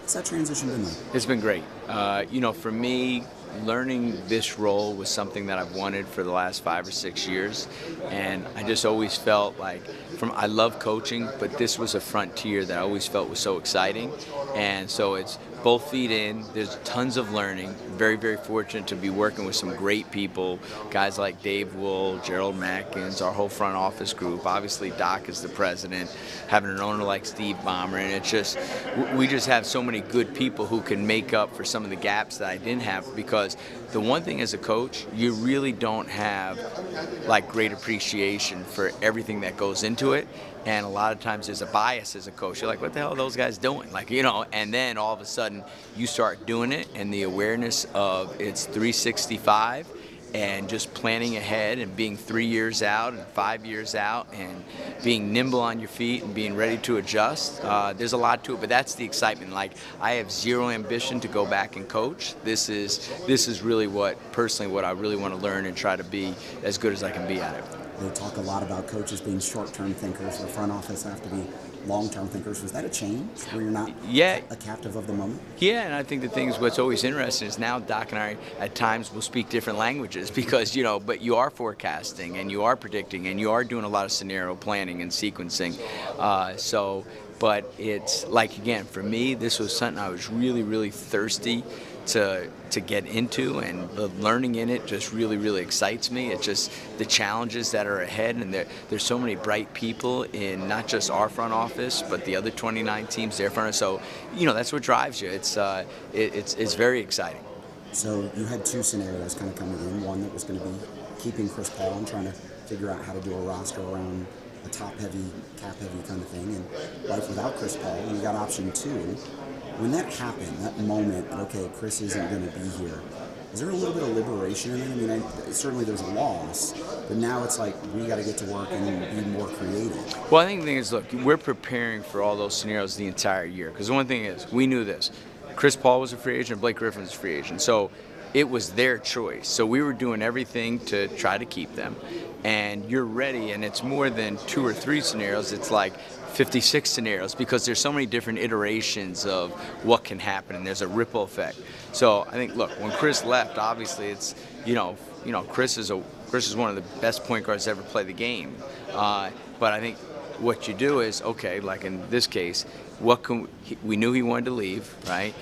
What's that transition been like? It's been great. For me, learning this role was something that I've wanted for the last 5 or 6 years, and I just always felt like I love coaching, but this was a frontier that I always felt was so exciting, and so it's both feet in. There's tons of learning. Very, very fortunate to be working with some great people, guys like Dave Wool, Gerald Mackins, our whole front office group. Obviously, Doc is the president. Having an owner like Steve Ballmer, and we just have so many good people who can make up for some of the gaps that I didn't have. Because the one thing as a coach, you really don't have like great appreciation for everything that goes into it. And a lot of times there's a bias as a coach. You're like, what the hell are those guys doing? And then all of a sudden you start doing it, and the awareness of it's 365 and just planning ahead and being 3 years out and 5 years out and being nimble on your feet and being ready to adjust. There's a lot to it, but that's the excitement. Like, I have zero ambition to go back and coach. This is really what I really want to learn and try to be as good as I can be at it. They talk a lot about coaches being short-term thinkers. The front office have to be long-term thinkers. Was that a change where you're not a captive of the moment? Yeah, and I think what's always interesting is now Doc and I at times will speak different languages because, but you are forecasting and you are predicting and you are doing a lot of scenario planning and sequencing. But it's like, again, for me, this was something I was really, really thirsty to get into, and the learning in it just really, really excites me. It's just the challenges that are ahead, and there's so many bright people in not just our front office, but the other 29 teams, their front office. So, that's what drives you. It's very exciting. So you had two scenarios kind of coming in. One that was going to be keeping Chris Paul and trying to figure out how to do a roster around a top-heavy, cap-heavy kind of thing, and life without Chris Paul. And you got option two. When that happened, that moment, okay, Chris isn't going to be here, is there a little bit of liberation in it? I mean, certainly there's a loss, but now it's like we got to get to work and be more creative. Well, I think the thing is, look, we're preparing for all those scenarios the entire year. Because the one thing is, we knew this. Chris Paul was a free agent, Blake Griffin was a free agent. So it was their choice. So we were doing everything to try to keep them. And you're ready, and it's more than 2 or 3 scenarios. It's like 56 scenarios because there's so many different iterations of what can happen, and there's a ripple effect. So I think, look, when Chris left, obviously it's, Chris is one of the best point guards to ever play the game. But I think what you do is, okay, like in this case, we knew he wanted to leave, right?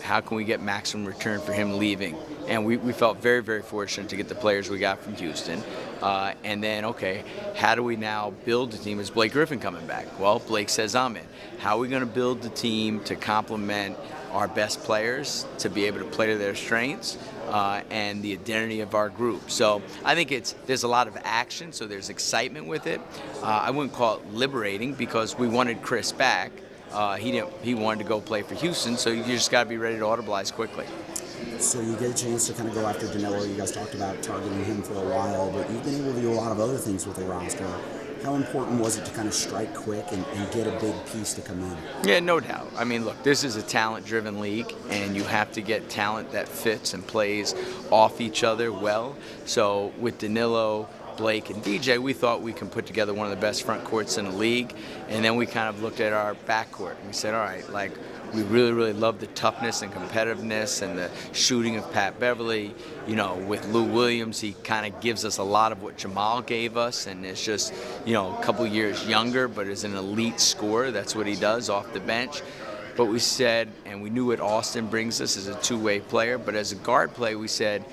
How can we get maximum return for him leaving? And we felt very, very fortunate to get the players we got from Houston. And then, okay, how do we now build the team? Is Blake Griffin coming back? Well, Blake says I'm in. How are we going to build the team to complement our best players to be able to play to their strengths and the identity of our group? So I think there's a lot of action, so there's excitement with it. I wouldn't call it liberating because we wanted Chris back. He wanted to go play for Houston, so you just got to be ready to audibilize quickly. So you get a chance to kind of go after Danilo. You guys talked about targeting him for a while, but you've been able to do a lot of other things with the roster. How important was it to kind of strike quick and get a big piece to come in? Yeah, no doubt. I mean, look, this is a talent-driven league, and you have to get talent that fits and plays off each other well. So with Danilo, Blake, and DJ, we thought we can put together one of the best front courts in the league. And then we kind of looked at our backcourt and we said, all right, like, we really, really love the toughness and competitiveness and the shooting of Pat Beverly. With Lou Williams, he kind of gives us a lot of what Jamal gave us, and it's just, a couple years younger, but is an elite scorer. That's what he does off the bench. But we said, and we knew what Austin brings us as a two-way player, but as a guard play, we said,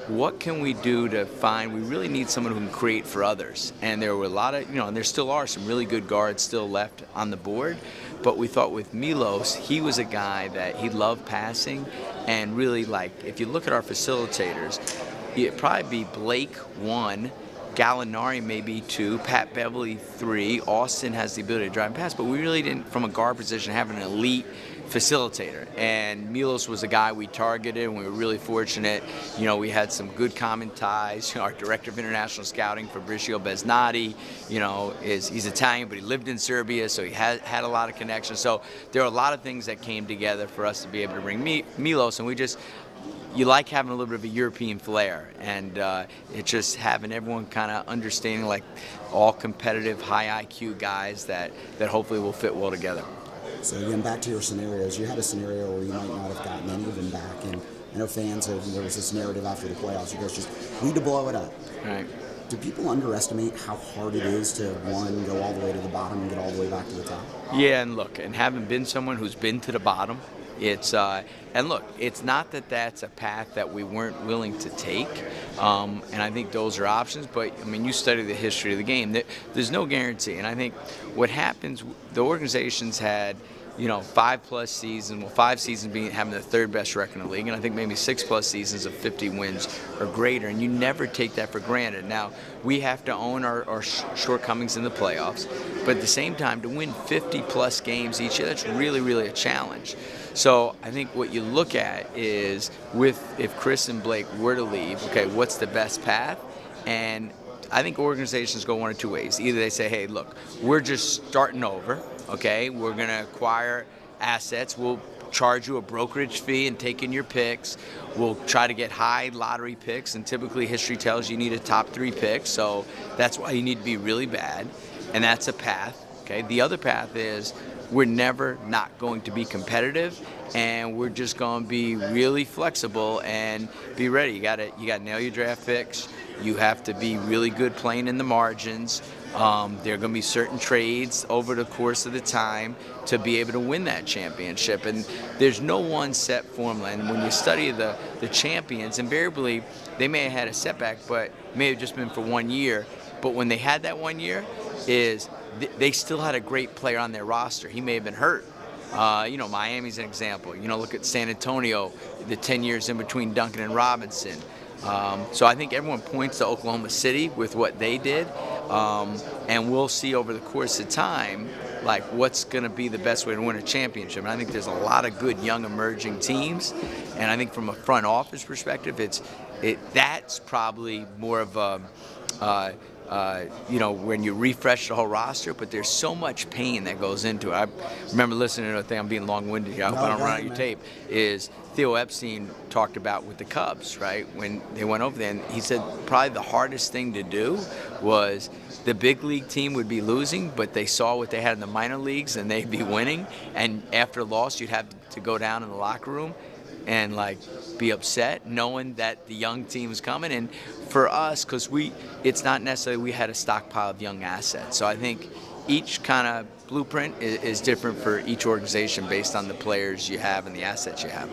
what can we do to find, we really need someone who can create for others. And there were a lot of, and there still are some really good guards still left on the board. But we thought with Milos, he was a guy that he loved passing. And really, like, if you look at our facilitators, it'd probably be Blake 1, Gallinari maybe 2, Pat Beverly 3, Austin has the ability to drive and pass. But we really didn't, from a guard position, have an elite facilitator, and Milos was a guy we targeted, and we were really fortunate. We had some good common ties. Our director of international scouting, Fabrizio Besnati, he's Italian, but he lived in Serbia, so he had a lot of connections. So there are a lot of things that came together for us to be able to bring Milos, and you like having a little bit of a European flair, and it's just having everyone kind of understanding, like, all competitive, high IQ guys that hopefully will fit well together. So again, back to your scenarios, you had a scenario where you might not have gotten any of them back, and I know fans there was this narrative after the playoffs, you guys just need to blow it up. Right. Do people underestimate how hard it is to, one, go all the way to the bottom and get all the way back to the top? Yeah, and look, and having been someone who's been to the bottom, it's and look, it's not that that's a path that we weren't willing to take, and I think those are options. But I mean, you study the history of the game. There's no guarantee, and I think what happens, the organizations had, 5+ seasons, well, 5 seasons being having the third best record in the league, and I think maybe 6+ seasons of 50 wins or greater, and you never take that for granted. Now, we have to own our shortcomings in the playoffs, but at the same time, to win 50+ games each year, that's really, really a challenge. So I think what you look at is if Chris and Blake were to leave, okay, what's the best path? And I think organizations go one of two ways. Either they say, hey, look, we're just starting over, okay? We're going to acquire assets. We'll charge you a brokerage fee and take in your picks. We'll try to get high lottery picks, and typically history tells you need a top 3 pick, so that's why you need to be really bad, and that's a path, okay? The other path is we're never not going to be competitive, and we're just going to be really flexible and be ready. You got to nail your draft picks. You have to be really good playing in the margins. There are going to be certain trades over the course of the time to be able to win that championship. And there's no one set formula. And when you study the champions, invariably they may have had a setback, but it may have just been for 1 year. But when they had that 1 year, they still had a great player on their roster. He may have been hurt. Miami's an example. Look at San Antonio, the 10 years in between Duncan and Robinson. So I think everyone points to Oklahoma City with what they did, and we'll see over the course of time like what's going to be the best way to win a championship. And I think there's a lot of good young emerging teams, and I think from a front office perspective, that's probably more of a when you refresh the whole roster, but there's so much pain that goes into it. I remember listening to a thing, I'm being long-winded here, I hope I don't run out your tape, is Theo Epstein talked about with the Cubs, right, when they went over there, and he said probably the hardest thing to do was the big league team would be losing, but they saw what they had in the minor leagues, and they'd be winning, and after a loss, you'd have to go down in the locker room and be upset knowing that the young team is coming. And for us, because it's not necessarily we had a stockpile of young assets. So I think each kind of blueprint is different for each organization based on the players you have and the assets you have.